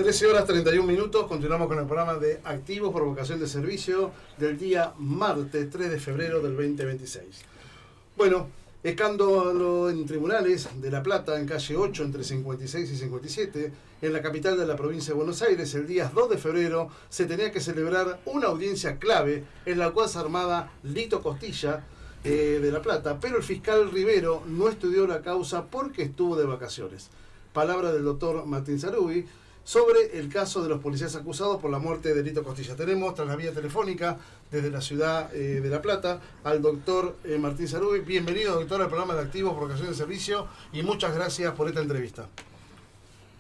13 horas 31 minutos, continuamos con el programa de Activos por Vocación de Servicio del día martes 3 de febrero del 2026. Bueno, escándalo en tribunales de La Plata, en calle 8, entre 56 y 57, en la capital de la provincia de Buenos Aires. El día 2 de febrero se tenía que celebrar una audiencia clave en la cual se armaba Lito Costilla, de La Plata, pero el fiscal Rivero no estudió la causa porque estuvo de vacaciones. Palabra del doctor Martín Sarubi sobre el caso de los policías acusados por la muerte de Lito Costilla. Tenemos tras la vía telefónica desde la ciudad de La Plata al doctor Martín Sarubi. Bienvenido, doctor, al programa de Activos por Vocación de Servicio y muchas gracias por esta entrevista.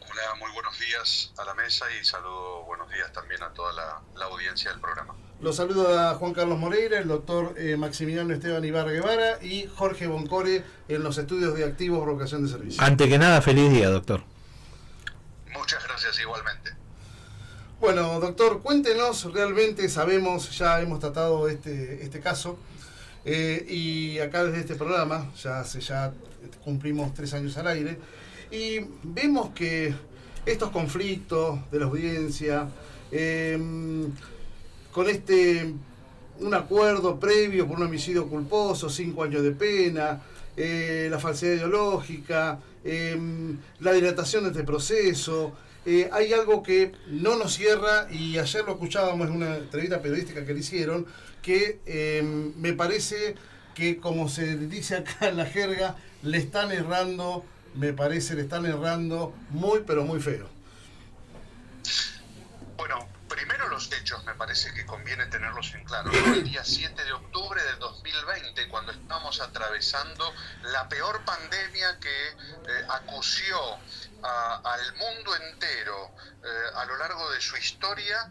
Hola, muy buenos días a la mesa y saludo, buenos días también a toda la audiencia del programa. Los saluda Juan Carlos Moreira, el doctor Maximiliano Esteban Ibarra Guevara y Jorge Boncore en los estudios de Activos por Vocación de Servicio. Ante que nada, feliz día, doctor. Muchas gracias igualmente. Bueno, doctor, cuéntenos, realmente sabemos, ya hemos tratado este caso y acá desde este programa, ya cumplimos 3 años al aire, y vemos que estos conflictos de la audiencia, con un acuerdo previo por un homicidio culposo, 5 años de pena, la falsedad ideológica, la dilatación de este proceso, hay algo que no nos cierra, y ayer lo escuchábamos en una entrevista periodística que le hicieron, que me parece que, como se dice acá en la jerga, le están errando muy pero muy feo. Bueno, primero los hechos me parece que conviene tenerlos en claro. El día 7 de octubre del 2020, cuando estamos atravesando la peor pandemia que acució al mundo entero a lo largo de su historia,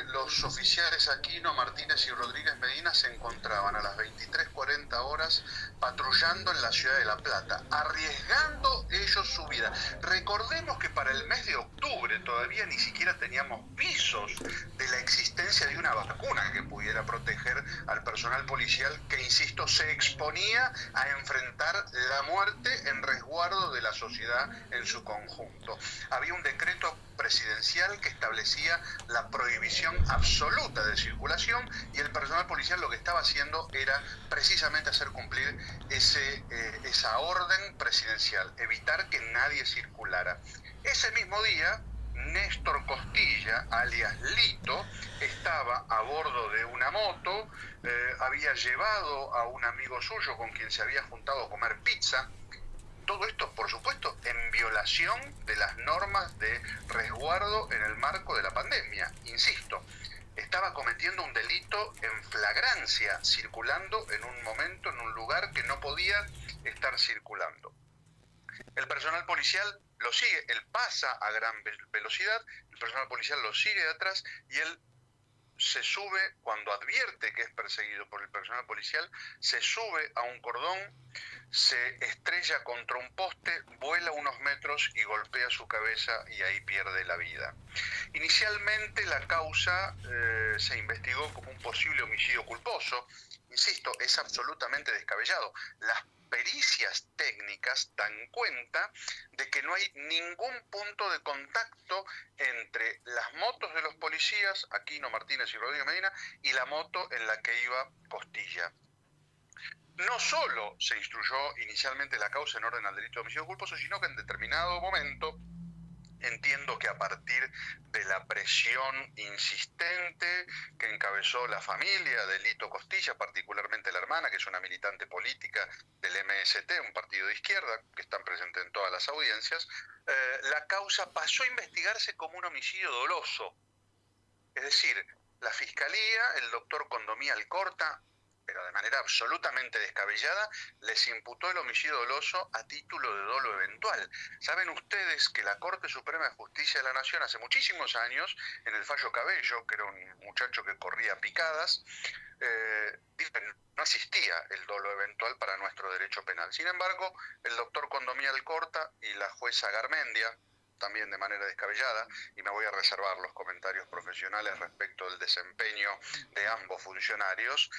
los oficiales Aquino, Martínez y Rodríguez Medina se encontraban a las 23:40 horas patrullando en la ciudad de La Plata, arriesgando ellos su vida. Recordemos que para el mes de octubre todavía ni siquiera teníamos visos de la existencia de una vacuna que pudiera proteger al personal policial que, insisto, se exponía a enfrentar la muerte en resguardo de la sociedad en su conjunto. Había un decreto presidencial que establecía la prohibición absoluta de circulación, y el personal policial lo que estaba haciendo era precisamente hacer cumplir esa orden presidencial, evitar que nadie circulara. Ese mismo día, Néstor Costilla, alias Lito, estaba a bordo de una moto, había llevado a un amigo suyo con quien se había juntado a comer pizza. Todo esto, por supuesto, en violación de las normas de resguardo en el marco de la pandemia. Insisto, estaba cometiendo un delito en flagrancia, circulando en un momento, en un lugar que no podía estar circulando. El personal policial lo sigue, él pasa a gran velocidad, el personal policial lo sigue de atrás y él se sube, cuando advierte que es perseguido por el personal policial, se sube a un cordón, se estrella contra un poste, vuela unos metros y golpea su cabeza, y ahí pierde la vida. Inicialmente la causa se investigó como un posible homicidio culposo. Insisto, es absolutamente descabellado. Las pericias técnicas dan cuenta de que no hay ningún punto de contacto entre las motos de los policías, Aquino, Martínez y Rodríguez Medina, y la moto en la que iba Costilla. No solo se instruyó inicialmente la causa en orden al delito de homicidio culposo, sino que en determinado momento, entiendo que a partir de la presión insistente que encabezó la familia de Lito Costilla, particularmente la hermana, que es una militante política del MST, un partido de izquierda que están presentes en todas las audiencias, la causa pasó a investigarse como un homicidio doloso. Es decir, la Fiscalía, el doctor Condomía Alcorta, pero de manera absolutamente descabellada, les imputó el homicidio doloso a título de dolo eventual. Saben ustedes que la Corte Suprema de Justicia de la Nación hace muchísimos años, en el fallo Cabello, que era un muchacho que corría picadas, no existía el dolo eventual para nuestro derecho penal. Sin embargo, el doctor Condomía Alcorta y la jueza Garmendia, también de manera descabellada, y me voy a reservar los comentarios profesionales respecto del desempeño de ambos funcionarios,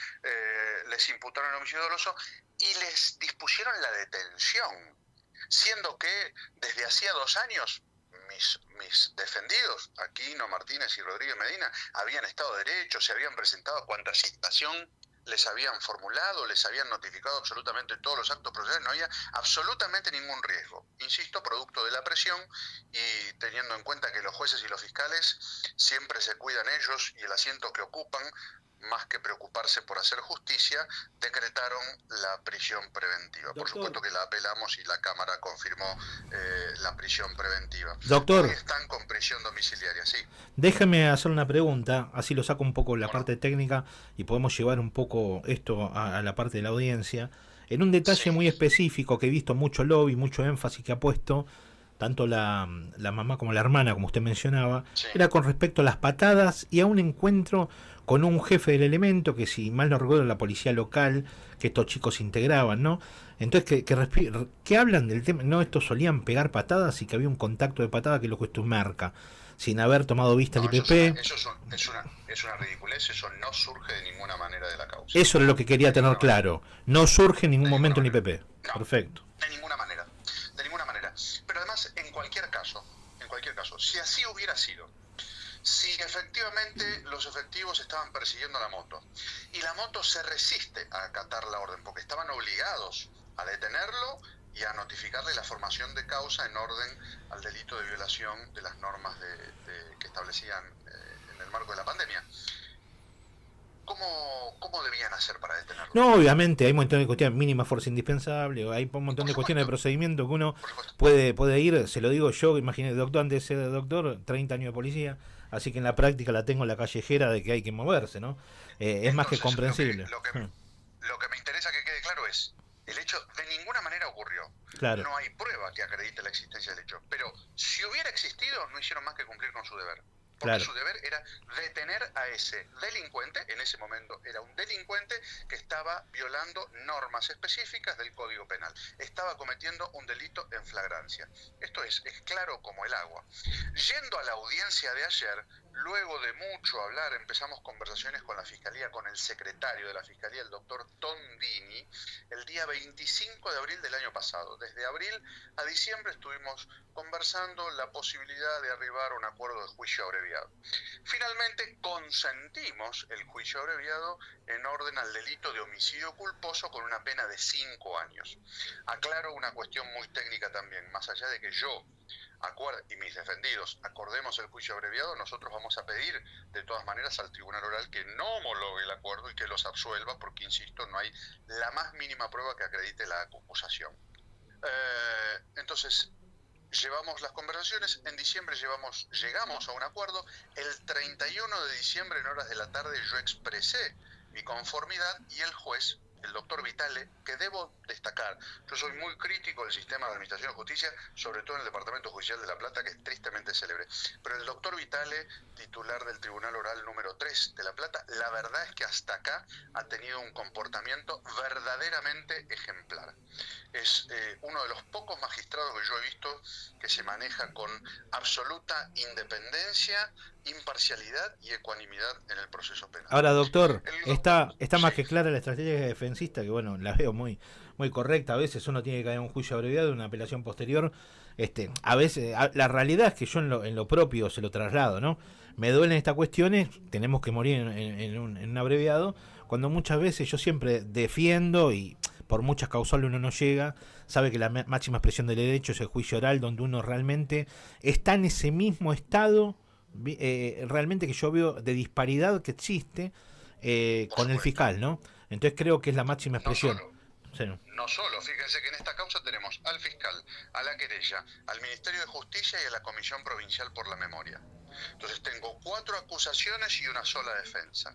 les imputaron el homicidio doloso y les dispusieron la detención, siendo que desde hacía 2 años mis defendidos, Aquino, Martínez y Rodríguez Medina, habían estado derechos, se habían presentado a cuanta citación les habían formulado, les habían notificado absolutamente todos los actos procesales, no había absolutamente ningún riesgo. Insisto, producto de la presión y teniendo en cuenta que los jueces y los fiscales siempre se cuidan ellos y el asiento que ocupan, más que preocuparse por hacer justicia, decretaron la prisión preventiva. Doctor. Por supuesto que la apelamos y la Cámara confirmó la prisión preventiva. Doctor. Hoy están con prisión domiciliaria, sí. Déjeme hacer una pregunta, así lo saco un poco la parte técnica y podemos llevar un poco esto a la parte de la audiencia. En un detalle muy específico que he visto mucho lobby, mucho énfasis que ha puesto tanto la mamá como la hermana, como usted mencionaba, era con respecto a las patadas y a un encuentro con un jefe del elemento, que si mal no recuerdo la policía local, que estos chicos integraban, ¿no? Entonces, que hablan del tema, no, estos solían pegar patadas y que había un contacto de patada que lo que esto marca, sin haber tomado vista el IPP. Es una ridiculez, eso no surge de ninguna manera de la causa. Eso es lo que quería tener claro, no surge en ningún momento en IPP. No, perfecto. De ninguna manera. Pero además, en cualquier caso, si así hubiera sido, si efectivamente los efectivos estaban persiguiendo la moto y la moto se resiste a acatar la orden porque estaban obligados a detenerlo y a notificarle la formación de causa en orden al delito de violación de las normas que establecían en el marco de la pandemia. ¿Cómo debían hacer para detenerlo? No, obviamente, hay un montón de cuestiones, mínima fuerza indispensable, hay un montón de cuestiones de procedimiento que uno puede ir, se lo digo yo, imagínate, doctor, antes de ser doctor, 30 años de policía, así que en la práctica la tengo en la callejera de que hay que moverse, ¿no? Es más que comprensible. Lo que me interesa que quede claro es, el hecho de ninguna manera ocurrió. Claro. No hay prueba que acredite la existencia del hecho, pero si hubiera existido, no hicieron más que cumplir con su deber. Porque su deber era detener a ese delincuente, en ese momento era un delincuente que estaba violando normas específicas del Código Penal. Estaba cometiendo un delito en flagrancia. Esto es claro como el agua. Yendo a la audiencia de ayer, luego de mucho hablar, empezamos conversaciones con la Fiscalía, con el secretario de la Fiscalía, el doctor Tondini, el día 25 de abril del año pasado. Desde abril a diciembre estuvimos conversando la posibilidad de arribar a un acuerdo de juicio abreviado. Finalmente consentimos el juicio abreviado en orden al delito de homicidio culposo con una pena de 5 años. Aclaro una cuestión muy técnica también, más allá de que yo y mis defendidos acordemos el juicio abreviado, nosotros vamos a pedir de todas maneras al Tribunal Oral que no homologue el acuerdo y que los absuelva porque, insisto, no hay la más mínima prueba que acredite la acusación. Entonces, llevamos las conversaciones, en diciembre llegamos a un acuerdo, el 31 de diciembre en horas de la tarde yo expresé mi conformidad y el juez, el doctor Vitale, que debo destacar, yo soy muy crítico del sistema de administración de justicia, sobre todo en el Departamento Judicial de La Plata, que es tristemente célebre, pero el doctor Vitale, titular del Tribunal Oral número 3 de La Plata, la verdad es que hasta acá ha tenido un comportamiento verdaderamente ejemplar. Es uno de los pocos magistrados que yo he visto que se maneja con absoluta independencia, imparcialidad y ecuanimidad en el proceso penal. Ahora, doctor, está más que clara la estrategia defensista, que bueno, la veo muy correcta. A veces uno tiene que caer en un juicio abreviado, una apelación posterior. A veces, la realidad es que yo en lo propio se lo traslado, ¿no? Me duelen estas cuestiones, tenemos que morir en un abreviado, cuando muchas veces yo siempre defiendo y por muchas causales uno no llega, sabe que la máxima expresión del derecho es el juicio oral, donde uno realmente está en ese mismo estado, realmente que yo veo de disparidad que existe con el fiscal, ¿no? Entonces creo que es la máxima expresión. No solo, fíjense que en esta causa tenemos al fiscal, a la querella, al Ministerio de Justicia y a la Comisión Provincial por la Memoria. Entonces tengo 4 acusaciones y una sola defensa.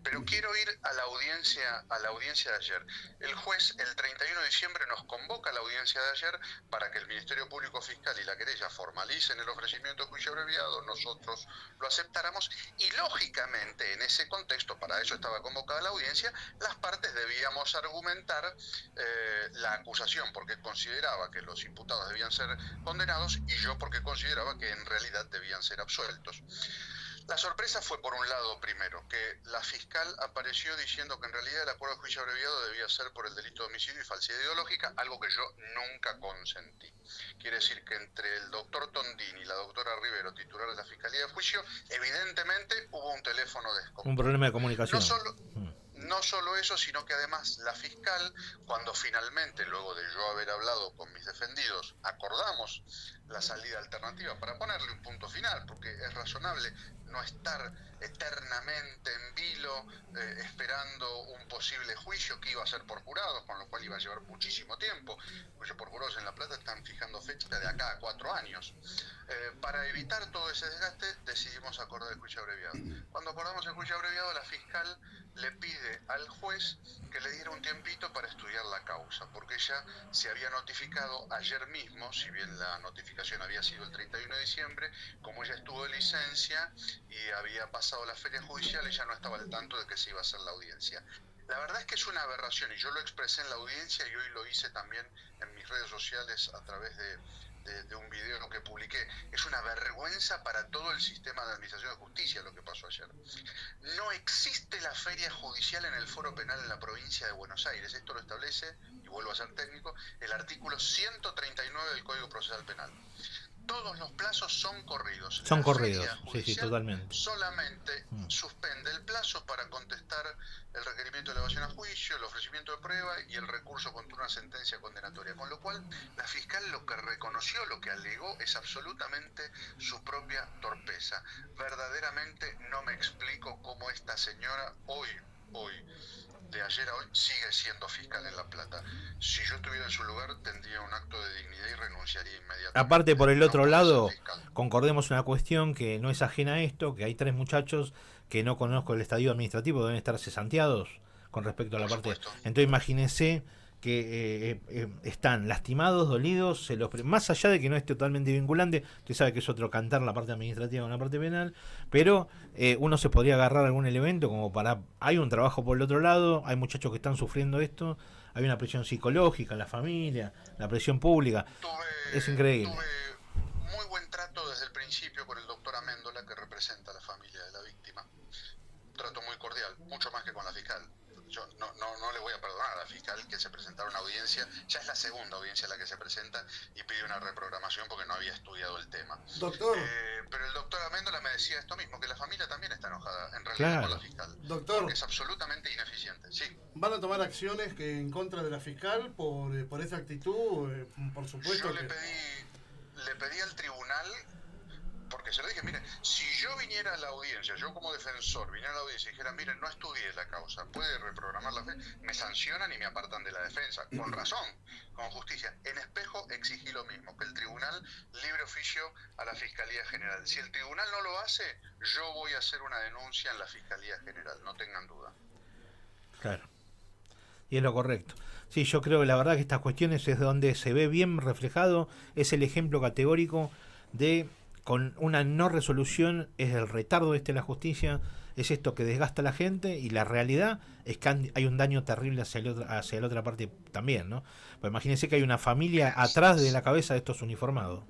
Pero quiero ir a la audiencia de ayer. El juez el 31 de diciembre nos convoca a la audiencia de ayer para que el Ministerio Público Fiscal y la querella formalicen el ofrecimiento de juicio abreviado, nosotros lo aceptáramos y lógicamente en ese contexto, para eso estaba convocada la audiencia, las partes debíamos argumentar la acusación porque consideraba que los imputados debían ser condenados y yo porque consideraba que en realidad debían ser absueltos. La sorpresa fue, por un lado, primero, que la fiscal apareció diciendo que en realidad el acuerdo de juicio abreviado debía ser por el delito de homicidio y falsedad ideológica, algo que yo nunca consentí. Quiere decir que entre el doctor Tondini y la doctora Rivero, titular de la Fiscalía de Juicio, evidentemente hubo un teléfono descompuesto. Un problema de comunicación. No solo eso, sino que además la fiscal, cuando finalmente, luego de yo haber hablado con mis defendidos, acordamos la salida alternativa para ponerle un punto final, porque es razonable no estar eternamente en vilo esperando un posible juicio que iba a ser por jurados, con lo cual iba a llevar muchísimo tiempo. Juicios por jurados en La Plata están fijando fecha de acá a 4 años. Para evitar todo ese desgaste, decidimos acordar el juicio abreviado. Cuando acordamos el juicio abreviado, la fiscal le pide al juez que le diera un tiempito para estudiar la causa, porque ella se había notificado ayer mismo, si bien la notificación había sido el 31 de diciembre, como ella estuvo de licencia y había pasado la feria judicial, ella no estaba al tanto de que se iba a hacer la audiencia. La verdad es que es una aberración, y yo lo expresé en la audiencia y hoy lo hice también en mis redes sociales a través de un video que publiqué. Es una vergüenza para todo el sistema de administración de justicia lo que pasó ayer. No existe la feria judicial en el foro penal en la provincia de Buenos Aires. Esto lo establece, y vuelvo a ser técnico, el artículo 139 del Código Procesal Penal. Todos los plazos son corridos. Son corridos, sí, totalmente. Solamente suspende el plazo para contestar el requerimiento de elevación a juicio, el ofrecimiento de prueba y el recurso contra una sentencia condenatoria. Con lo cual, la fiscal lo que reconoció, lo que alegó, es absolutamente su propia torpeza. Verdaderamente no me explico cómo esta señora hoy, de ayer a hoy, sigue siendo fiscal en La Plata. Si yo estuviera en su lugar, tendría un acto de dignidad y renunciaría inmediatamente. Aparte, por el otro lado, concordemos una cuestión que no es ajena a esto, que hay 3 muchachos que no conozco el estadio administrativo, deben estar cesanteados con respecto a la parte. Entonces imagínense que están lastimados, dolidos, más allá de que no es totalmente vinculante, usted sabe que es otro cantar la parte administrativa con la parte penal, pero uno se podría agarrar algún elemento como para... Hay un trabajo por el otro lado, hay muchachos que están sufriendo esto, hay una presión psicológica en la familia, la presión pública, es increíble. Tuve muy buen trato desde el principio con el doctor Améndola, que representa a la familia de la víctima. Un trato muy cordial, mucho más que con la fiscal. Yo no le voy a perdonar a la fiscal que se presentara una audiencia, ya es la segunda audiencia la que se presenta y pide una reprogramación porque no había estudiado el tema. Doctor. Pero el doctor Améndola me decía esto mismo, que la familia también está enojada, en realidad, con la fiscal. Doctor. Porque es absolutamente ineficiente, sí. ¿Van a tomar acciones que en contra de la fiscal por esa actitud? Por supuesto. Yo le pedí al tribunal, porque se lo dije, mire, si yo viniera a la audiencia, yo como defensor viniera a la audiencia y dijera, mire, no estudié la causa, puede reprogramar la fe, me sancionan y me apartan de la defensa, con razón, con justicia. En Espejo exigí lo mismo, que el tribunal libre oficio a la Fiscalía General. Si el tribunal no lo hace, yo voy a hacer una denuncia en la Fiscalía General, no tengan duda. Claro. Y es lo correcto. Sí, yo creo que la verdad que estas cuestiones es donde se ve bien reflejado, es el ejemplo categórico de... Con una no resolución es el retardo de la justicia, es esto que desgasta a la gente, y la realidad es que hay un daño terrible hacia la otra parte también, ¿no? Pues imagínense que hay una familia atrás de la cabeza de estos uniformados.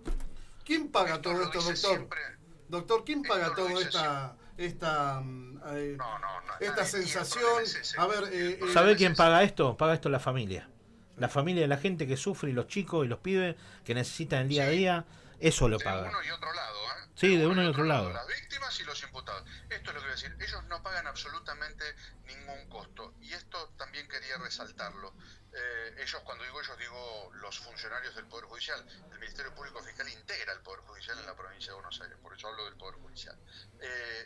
¿Quién paga todo esto, doctor? Siempre. Doctor, ¿quién paga toda esta sensación? A ver, ¿sabe quién paga esto? Paga esto la familia. La familia de la gente que sufre, y los chicos y los pibes que necesitan el día a día. Eso lo paga. De uno y otro lado, ¿eh? Sí, de uno y otro lado. Las víctimas y los imputados. Esto es lo que voy a decir. Ellos no pagan absolutamente ningún costo. Y esto también quería resaltarlo. Ellos, cuando digo ellos, digo los funcionarios del Poder Judicial. El Ministerio Público Fiscal integra el Poder Judicial en la provincia de Buenos Aires. Por eso hablo del Poder Judicial.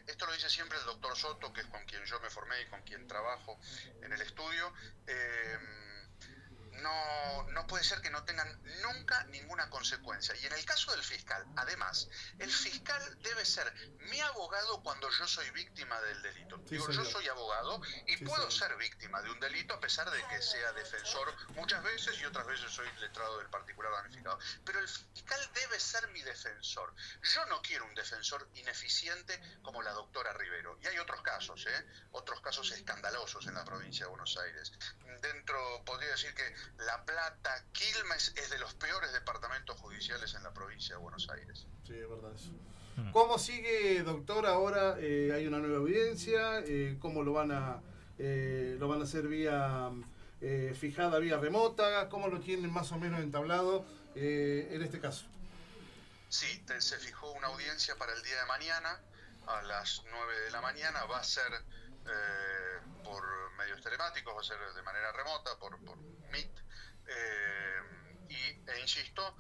Esto lo dice siempre el doctor Soto, que es con quien yo me formé y con quien trabajo en el estudio. No puede ser que no tengan nunca ninguna consecuencia. Y en el caso del fiscal, además, el fiscal debe ser mi abogado cuando yo soy víctima del delito. Sí, yo soy abogado y puedo ser víctima de un delito a pesar de que sea defensor muchas veces y otras veces soy letrado del particular damnificado. Pero el fiscal debe ser mi defensor. Yo no quiero un defensor ineficiente como la doctora Rivero. Y hay otros casos escandalosos en la provincia de Buenos Aires. Podría decir que La Plata, Quilmes es de los peores departamentos judiciales en la provincia de Buenos Aires. Sí, es verdad eso. ¿Cómo sigue, doctor? Ahora hay una nueva audiencia. ¿Cómo lo van a hacer vía fijada, vía remota? ¿Cómo lo tienen más o menos entablado en este caso? Sí, se fijó una audiencia para el día de mañana a las 9 de la mañana. Va a ser por medios telemáticos, va a ser de manera remota, por Meet. Insisto,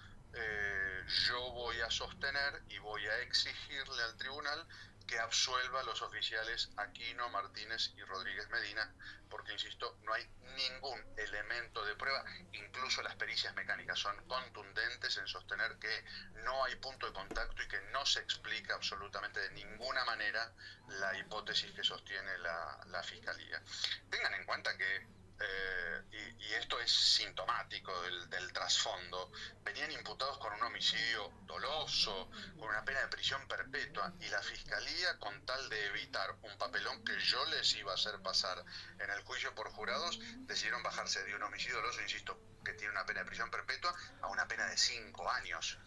yo voy a sostener y voy a exigirle al tribunal que absuelva a los oficiales Aquino, Martínez y Rodríguez Medina, porque, insisto, no hay ningún elemento de prueba, incluso las pericias mecánicas son contundentes en sostener que no hay punto de contacto y que no se explica absolutamente de ninguna manera la hipótesis que sostiene la Fiscalía. Tengan en cuenta que y esto es sintomático del trasfondo, venían imputados con un homicidio doloso, con una pena de prisión perpetua, y la Fiscalía, con tal de evitar un papelón que yo les iba a hacer pasar en el juicio por jurados, decidieron bajarse de un homicidio doloso, insisto, que tiene una pena de prisión perpetua, a una pena de 5 años,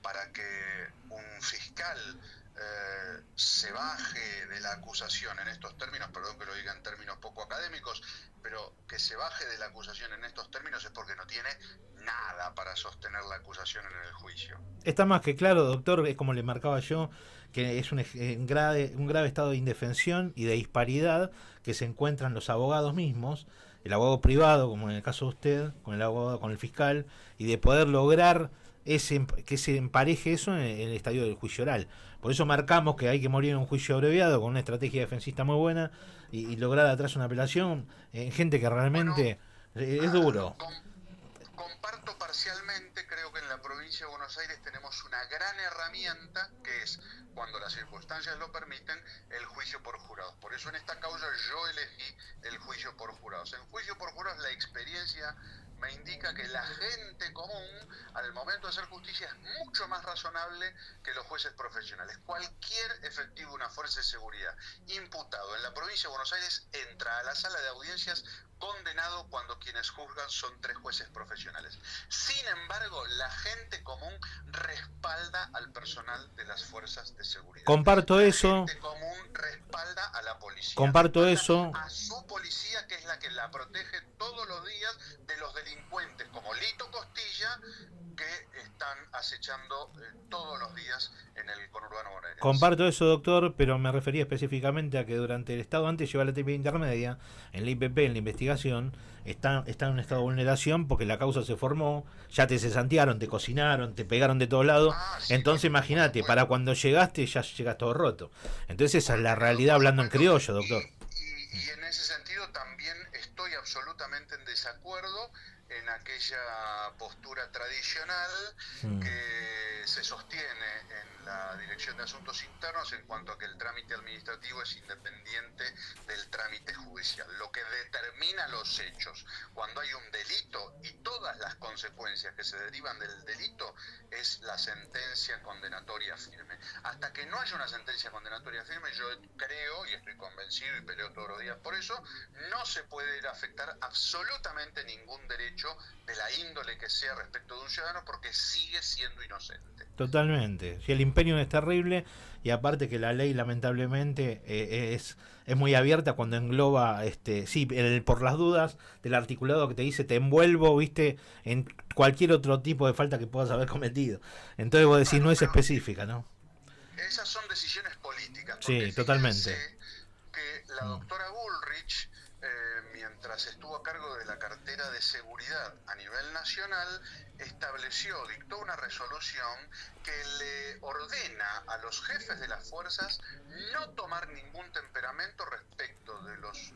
para que un fiscal se baje de la acusación en estos términos, perdón que lo diga en términos poco académicos, pero que se baje de la acusación en estos términos es porque no tiene nada para sostener la acusación en el juicio. Está más que claro, doctor, es como le marcaba yo, que es un grave estado de indefensión y de disparidad que se encuentran los abogados mismos, el abogado privado, como en el caso de usted, con el abogado, con el fiscal, y de poder lograr que se empareje eso en el estadio del juicio oral. Por eso marcamos que hay que morir en un juicio abreviado con una estrategia defensista muy buena y lograr atrás una apelación en gente que realmente es duro. Comparto parcialmente, creo que en la provincia de Buenos Aires tenemos una gran herramienta que es, cuando las circunstancias lo permiten, el juicio por jurados. Por eso en esta causa yo elegí el juicio por jurados. En juicio por jurados la experiencia me indica que la gente común, al momento de hacer justicia, es mucho más razonable que los jueces profesionales. Cualquier efectivo de una fuerza de seguridad imputado en la provincia de Buenos Aires entra a la sala de audiencias condenado cuando quienes juzgan son 3 jueces profesionales. Sin embargo, la gente común respalda al personal de las fuerzas de seguridad. Comparto eso. La gente común respalda a la policía. Comparto eso. A su policía, que es la que la protege todos los días de los delincuentes como Lito Costilla, que están acechando todos los días en el conurbano bonaerense. Comparto eso, doctor, pero me refería específicamente a que durante el Estado, antes de llevar la TP intermedia, en la IPP, en la investigación, está en un estado de vulneración porque la causa se formó, ya te cesantearon, te cocinaron, te pegaron de todos lados. Sí, entonces imagínate, para cuando llegaste ya llegas todo roto. Entonces esa es la realidad hablando en criollo, doctor. Y en ese sentido también estoy absolutamente en desacuerdo en aquella postura tradicional que se sostiene en la Dirección de Asuntos Internos en cuanto a que el trámite administrativo es independiente del trámite judicial. Lo que determina los hechos cuando hay un delito y todas las consecuencias que se derivan del delito es la sentencia condenatoria firme. Hasta que no haya una sentencia condenatoria firme, yo creo y estoy convencido y peleo todos los días por eso, no se puede afectar absolutamente ningún derecho de la índole que sea respecto de un ciudadano porque sigue siendo inocente. Totalmente. Si el imperio es terrible y aparte que la ley lamentablemente es muy abierta cuando engloba por las dudas del articulado que te dice te envuelvo, viste, en cualquier otro tipo de falta que puedas haber cometido. Entonces vos decís no es específica, ¿no? Esas son decisiones políticas. Sí, totalmente. Que la doctora Bullrich, mientras estuvo a cargo de la cartera de seguridad a nivel nacional, dictó una resolución que le ordena a los jefes de las fuerzas no tomar ningún temperamento respecto de los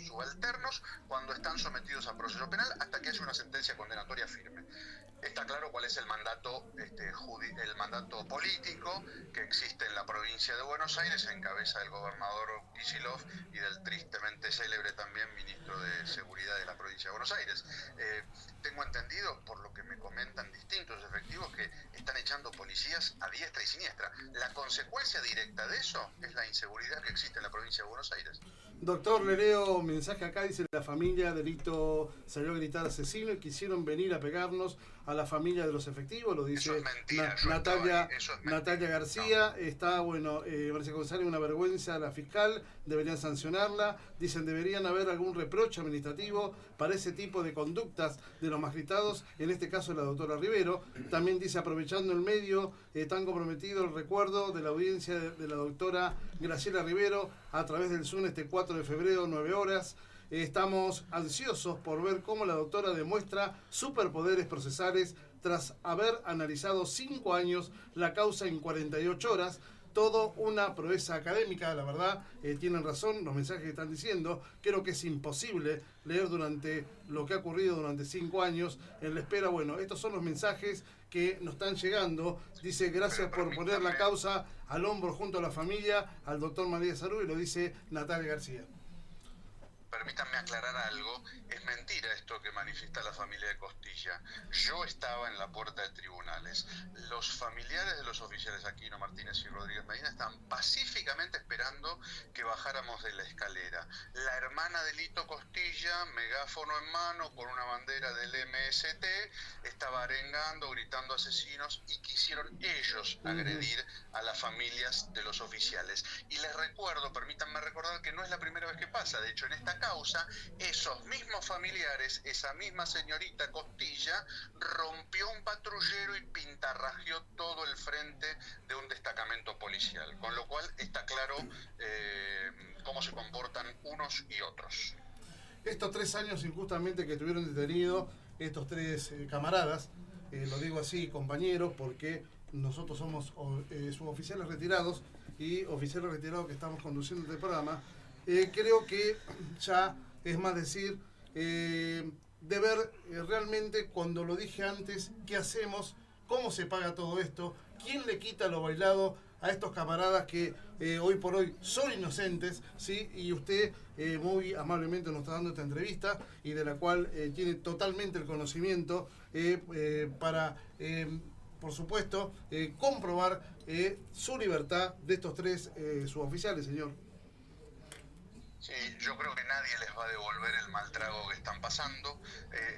subalternos cuando están sometidos a proceso penal hasta que haya una sentencia condenatoria firme. Está claro cuál es el mandato político que existe en la provincia de Buenos Aires en cabeza del gobernador Kicillof y del tristemente célebre también ministro de Seguridad de la provincia de Buenos Aires. Tengo entendido, por lo que me comentan distintos efectivos, que están echando policías a diestra y siniestra. La consecuencia directa de eso es la inseguridad que existe en la provincia de Buenos Aires. Doctor, le leo un mensaje acá, dice la familia de Lito salió a gritar asesino y quisieron venir a pegarnos a la familia de los efectivos, lo dice Eso es mentira, Natalia García. No. Está, bueno, Marcia González, una vergüenza a la fiscal, deberían sancionarla. Dicen, deberían haber algún reproche administrativo para ese tipo de conductas de los magistrados, en este caso la doctora Rivero. También dice, aprovechando el medio tan comprometido, el recuerdo de la audiencia de la doctora Graciela Rivero a través del Zoom este 4 de febrero, 9 horas. Estamos ansiosos por ver cómo la doctora demuestra superpoderes procesales tras haber analizado 5 años la causa en 48 horas. Todo una proeza académica, la verdad, tienen razón los mensajes que están diciendo. Creo que es imposible leer durante lo que ha ocurrido durante 5 años en la espera. Bueno, estos son los mensajes que nos están llegando. Dice, gracias por poner la causa al hombro junto a la familia, al doctor María Sarú, y lo dice Natalia García. Permítanme aclarar algo, es mentira esto que manifiesta la familia de Costilla. Yo estaba en la puerta de tribunales. Los familiares de los oficiales Aquino, Martínez y Rodríguez Medina estaban pacíficamente esperando que bajáramos de la escalera. La hermana de Lito Costilla, megáfono en mano, con una bandera del MST, estaba arengando, gritando asesinos, y quisieron ellos agredir a las familias de los oficiales. Y les recuerdo, permítanme recordar que no es la primera vez que pasa. De hecho, en esta causa, esos mismos familiares, esa misma señorita Costilla, rompió un patrullero y pintarrajeó todo el frente de un destacamento policial, con lo cual está claro cómo se comportan unos y otros. Estos 3 años injustamente que tuvieron detenidos estos 3 camaradas, lo digo así, compañeros, porque nosotros somos suboficiales retirados y oficiales retirados que estamos conduciendo este programa. Creo que ya es más decir, de ver realmente, cuando lo dije antes, qué hacemos, cómo se paga todo esto, quién le quita lo bailado a estos camaradas que hoy por hoy son inocentes, ¿sí? Y usted muy amablemente nos está dando esta entrevista y de la cual tiene totalmente el conocimiento para, por supuesto, comprobar su libertad de estos 3 suboficiales, señor. Sí, yo creo que nadie les va a devolver el mal trago que están pasando.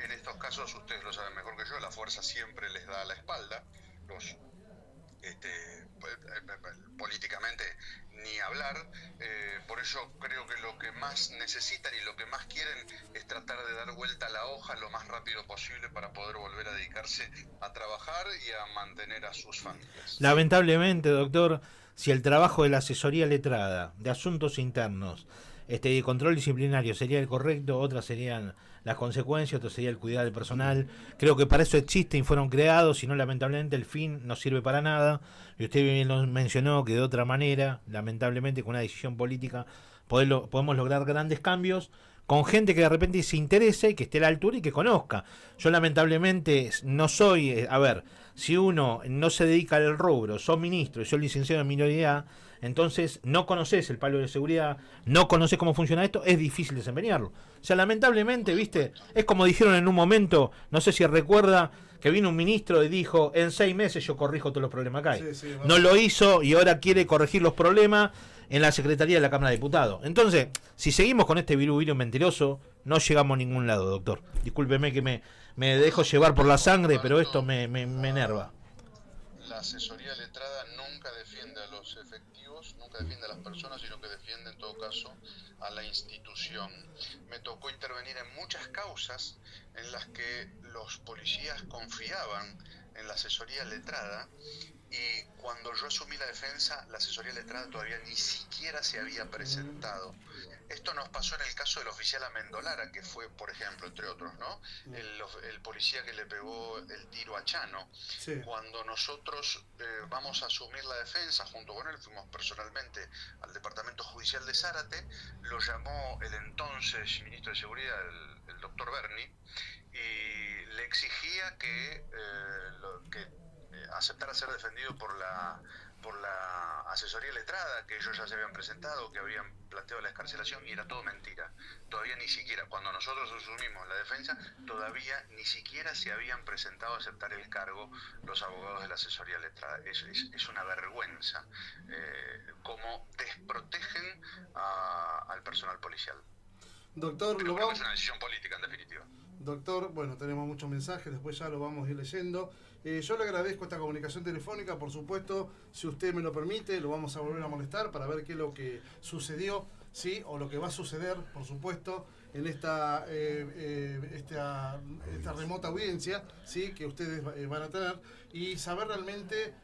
En estos casos, ustedes lo saben mejor que yo, la fuerza siempre les da la espalda. Políticamente ni hablar. Por eso creo que lo que más necesitan y lo que más quieren es tratar de dar vuelta a la hoja lo más rápido posible para poder volver a dedicarse a trabajar y a mantener a sus familias. Lamentablemente, doctor, si el trabajo de la asesoría letrada de asuntos internos, de control disciplinario sería el correcto, otras serían las consecuencias, otro sería el cuidado del personal. Creo que para eso existen y fueron creados, si no, lamentablemente el fin no sirve para nada. Y usted bien lo mencionó, que de otra manera, lamentablemente con una decisión política, podemos lograr grandes cambios con gente que de repente se interese, que esté a la altura y que conozca. Yo lamentablemente no soy, si uno no se dedica al rubro, sos ministro y sos licenciado en minoría, entonces no conoces el palo de seguridad, no conoces cómo funciona esto, es difícil desempeñarlo. O sea, lamentablemente, viste, es como dijeron en un momento, no sé si recuerda, que vino un ministro y dijo, en 6 meses yo corrijo todos los problemas que hay. Sí, no lo hizo y ahora quiere corregir los problemas en la Secretaría de la Cámara de Diputados. Entonces, si seguimos con este virus mentiroso, no llegamos a ningún lado, doctor. Discúlpeme que me dejo llevar por la sangre, pero esto me enerva. La asesoría letrada nunca defiende a los efectivos, nunca defiende a las personas, sino que defiende en todo caso a la institución. Me tocó intervenir en muchas causas en las que los policías confiaban en la asesoría letrada, y cuando yo asumí la defensa, la asesoría letrada todavía ni siquiera se había presentado. Esto nos pasó en el caso del oficial Amendolara, que fue, por ejemplo, entre otros, ¿no? El policía que le pegó el tiro a Chano. Sí. Cuando nosotros vamos a asumir la defensa, junto con él, fuimos personalmente al Departamento Judicial de Zárate, lo llamó el entonces ministro de Seguridad, el doctor Berni, y le exigía que aceptara ser defendido por la asesoría letrada, que ellos ya se habían presentado, que habían planteado la excarcelación, y era todo mentira. Todavía ni siquiera, cuando nosotros asumimos la defensa, todavía ni siquiera se habían presentado a aceptar el cargo los abogados de la asesoría letrada. Es una vergüenza cómo desprotegen al personal policial. Doctor, es una decisión política, en definitiva. Doctor, bueno, tenemos muchos mensajes, después ya lo vamos a ir leyendo. Yo le agradezco esta comunicación telefónica, por supuesto, si usted me lo permite, lo vamos a volver a molestar para ver qué es lo que sucedió, ¿sí? O lo que va a suceder, por supuesto, en esta remota audiencia, ¿sí? Que ustedes van a tener, y saber realmente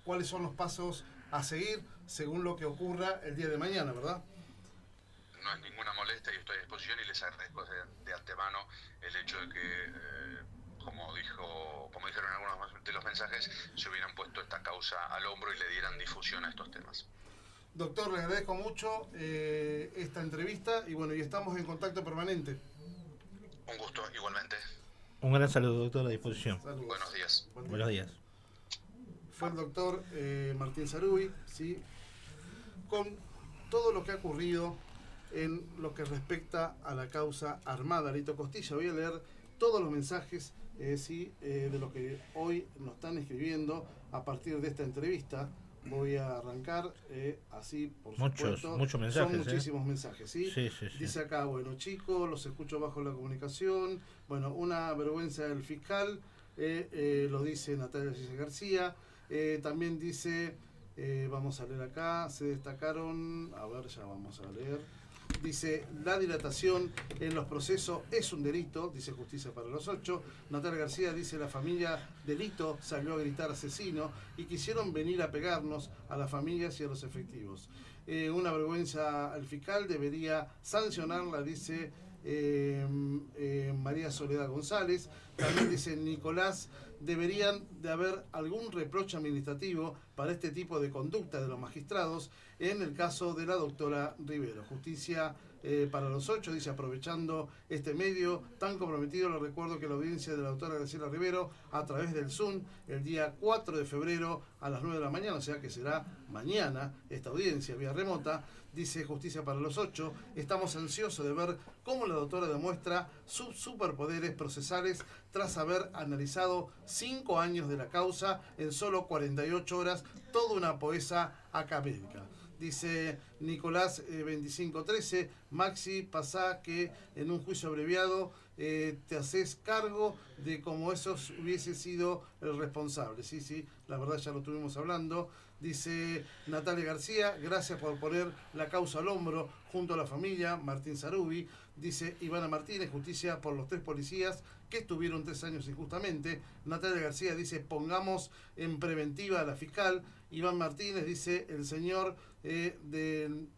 cuáles son los pasos a seguir según lo que ocurra el día de mañana, ¿verdad? No es ninguna molestia y estoy a disposición, y les agradezco de antemano el hecho de que, como dijeron algunos de los mensajes, se hubieran puesto esta causa al hombro y le dieran difusión a estos temas. Doctor, le agradezco mucho esta entrevista y bueno, y estamos en contacto permanente. Un gusto, igualmente. Un gran saludo, doctor, a disposición. Saludos. Buenos días. Buenos días. Fue el doctor Martín Sarubi, ¿sí? Con todo lo que ha ocurrido en lo que respecta a la causa armada Lito Costilla. Voy a leer todos los mensajes de lo que hoy nos están escribiendo a partir de esta entrevista. Voy a arrancar así, por supuesto. Muchos mensajes. Son muchísimos mensajes, ¿sí? Sí. Dice acá, bueno, chicos, los escucho bajo la comunicación. Bueno, una vergüenza del fiscal, lo dice Natalia García. También dice, vamos a leer acá, se destacaron, a ver, ya vamos a leer. Dice, la dilatación en los procesos es un delito, dice Justicia para los 8. Natalia García dice, la familia delito salió a gritar asesino y quisieron venir a pegarnos a las familias y a los efectivos. Una vergüenza al fiscal, debería sancionarla, dice María Soledad González. También dice Nicolás, deberían de haber algún reproche administrativo para este tipo de conducta de los magistrados en el caso de la doctora Rivero. Justicia para los 8 dice, aprovechando este medio tan comprometido, le recuerdo que la audiencia de la doctora Graciela Rivero a través del Zoom el día 4 de febrero a las 9 de la mañana, o sea que será mañana esta audiencia vía remota. Dice Justicia para los 8, estamos ansiosos de ver cómo la doctora demuestra sus superpoderes procesales tras haber analizado 5 años de la causa en solo 48 horas, toda una poesa académica. Dice Nicolás 2513, Maxi, pasá que en un juicio abreviado te haces cargo de como esos hubiese sido el responsable. Sí, la verdad ya lo estuvimos hablando. Dice Natalia García, gracias por poner la causa al hombro junto a la familia. Martín Sarubi. Dice Ivana Martínez, justicia por los 3 policías que estuvieron 3 años injustamente. Natalia García dice, pongamos en preventiva a la fiscal. Iván Martínez dice, el señor del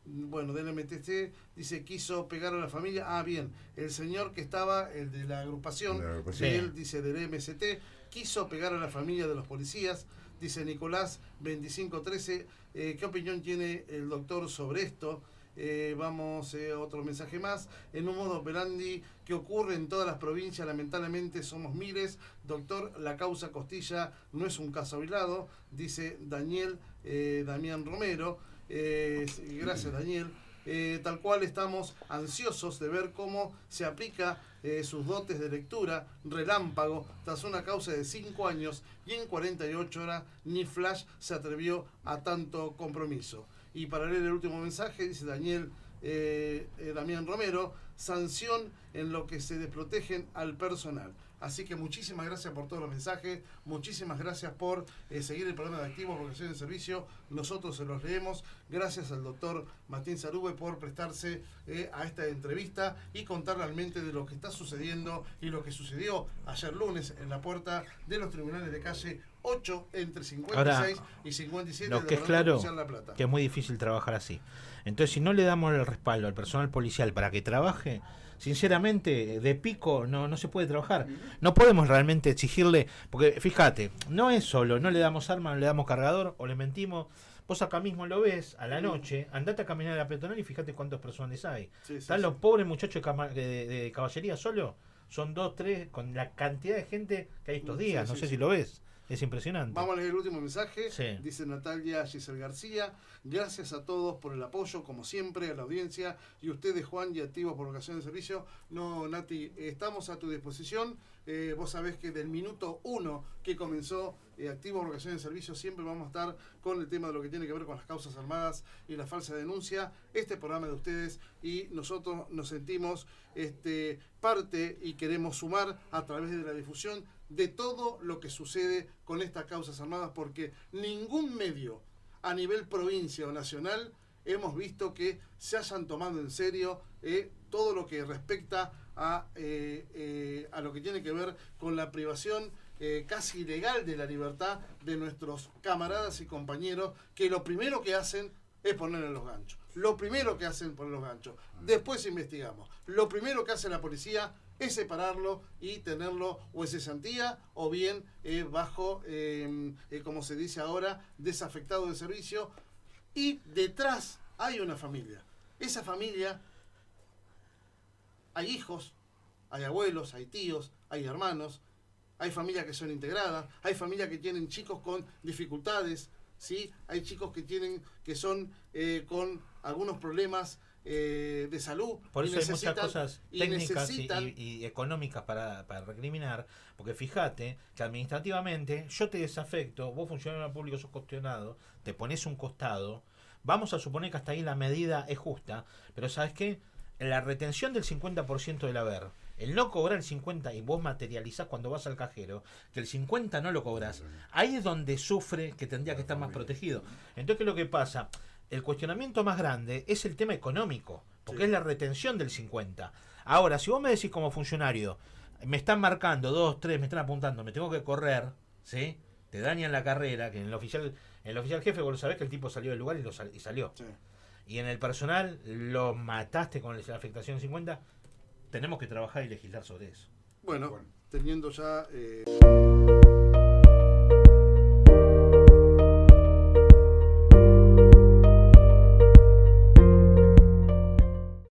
MTC, dice, quiso pegar a la familia. Bien, el señor que estaba, el de la agrupación, él dice, del MST, quiso pegar a la familia de los policías. Dice Nicolás 2513, ¿qué opinión tiene el doctor sobre esto? Vamos a otro mensaje más. En un modo operandi que ocurre en todas las provincias, lamentablemente somos miles. Doctor, la causa Costilla no es un caso aislado, dice Damián Romero. Gracias, Daniel. Tal cual estamos ansiosos de ver cómo se aplica sus dotes de lectura relámpago tras una causa de 5 años y en 48 horas ni Flash se atrevió a tanto compromiso. Y para leer el último mensaje, dice Damián Romero, sanción en lo que se desprotegen al personal. Así que muchísimas gracias por todos los mensajes, muchísimas gracias por seguir el programa de Activo Provocación de Servicio, nosotros se los leemos. Gracias al doctor Martín Sarube por prestarse a esta entrevista y contar realmente de lo que está sucediendo y lo que sucedió ayer lunes en la puerta de los tribunales de calle 8 entre 56 y 57 lo de que la es claro Provincial La Plata. que es muy difícil trabajar así. Entonces, si no le damos el respaldo al personal policial para que trabaje, sinceramente, de pico no se puede trabajar. No podemos realmente exigirle, porque fíjate, no es solo, no le damos arma, no le damos cargador o le mentimos. Vos acá mismo lo ves a la noche, andate a caminar a la peatonal y fíjate cuántos personas hay. Están los pobres muchachos de caballería solo, son 2, 3, con la cantidad de gente que hay estos días, no sé si lo ves. Es impresionante. Vamos a leer el último mensaje. Sí. Dice Natalia Giselle García. Gracias a todos por el apoyo, como siempre, a la audiencia. Y ustedes, Juan, y activos por vocación de servicio. No, Nati, estamos a tu disposición. Vos sabés que del minuto 1 que comenzó Activo por vocación de servicio, siempre vamos a estar con el tema de lo que tiene que ver con las causas armadas y la falsa denuncia. Este programa de ustedes, y nosotros nos sentimos parte y queremos sumar a través de la difusión de todo lo que sucede con estas causas armadas, porque ningún medio a nivel provincia o nacional hemos visto que se hayan tomado en serio todo lo que respecta a lo que tiene que ver con la privación casi ilegal de la libertad de nuestros camaradas y compañeros, que lo primero que hacen es ponerle los ganchos. Lo primero que hacen es poner los ganchos. Después investigamos. Lo primero que hace la policía es separarlo y tenerlo o en cesantía o bien bajo, como se dice ahora, desafectado de servicio. Y detrás hay una familia. Esa familia, hay hijos, hay abuelos, hay tíos, hay hermanos, hay familias que son integradas, hay familias que tienen chicos con dificultades, ¿sí? Hay chicos que son con algunos problemas de salud. Por eso hay muchas cosas técnicas y económicas para recriminar, porque fíjate que administrativamente yo te desafecto, vos funcionario público sos cuestionado, te pones un costado, vamos a suponer que hasta ahí la medida es justa, pero ¿sabes qué? La retención del 50% del haber, el no cobrar el 50% y vos materializás cuando vas al cajero, que el 50% no lo cobrás, ahí es donde sufre que tendría que estar más protegido. Entonces, ¿qué es lo que pasa? El cuestionamiento más grande es el tema económico, porque es la retención del 50%. Ahora, si vos me decís como funcionario, me están marcando 2, 3, me están apuntando, me tengo que correr, ¿sí? Te dañan la carrera, que en el oficial jefe vos lo sabés que el tipo salió del lugar y salió. Sí. Y en el personal lo mataste con la afectación 50, tenemos que trabajar y legislar sobre eso. Bueno. Teniendo ya...